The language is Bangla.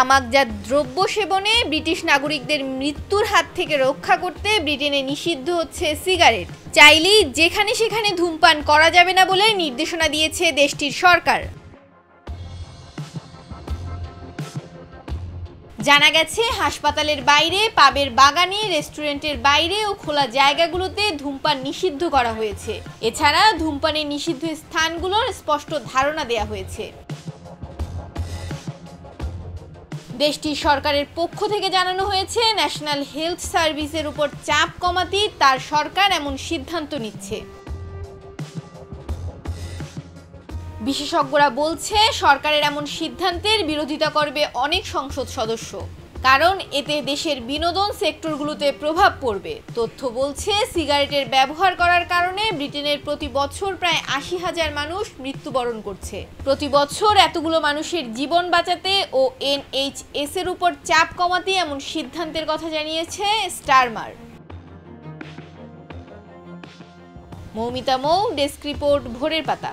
তামাকজাত দ্রব্য সেবনে ব্রিটিশ নাগরিকদের মৃত্যুর হাত থেকে রক্ষা করতে ব্রিটেনে নিষিদ্ধ হচ্ছে সিগারেট। চাইলেই যেখানে সেখানে ধূমপান করা যাবে না বলে নির্দেশনা দিয়েছে দেশটির সরকার। জানা গেছে, হাসপাতালের বাইরে, পাবের বাগানে, রেস্টুরেন্টের বাইরে ও খোলা জায়গাগুলোতে ধূমপান নিষিদ্ধ করা হয়েছে। এছাড়া ধূমপানের নিষিদ্ধ স্থানগুলোর স্পষ্ট ধারণা দেয়া হয়েছে। দেশটির সরকারের পক্ষ থেকে জানানো হয়েছে, ন্যাশনাল হেলথ সার্ভিসের উপর চাপ কমাতে তার সরকার এমন সিদ্ধান্ত নিচ্ছে। বিশেষজ্ঞরা বলছে, সরকারের এমন সিদ্ধান্তের বিরোধিতা করবে অনেক সংসদ সদস্য, কারণ এতে দেশের বিনোদন সেক্টরগুলোতে প্রভাব পড়বে। তথ্য বলছে, সিগারেটের ব্যবহার করার কারণে ব্রিটেনের প্রতি বছর প্রায় ৮০,০০০ মানুষ মৃত্যুবরণ করছে। প্রতি বছর এতগুলো মানুষের জীবন বাঁচাতে ও NHS এর উপর চাপ কমাতে এমন সিদ্ধান্তের কথা জানিয়েছে স্টারমার। মৌমিতা মৌ, ডেস্ক রিপোর্ট, ভোরের পাতা।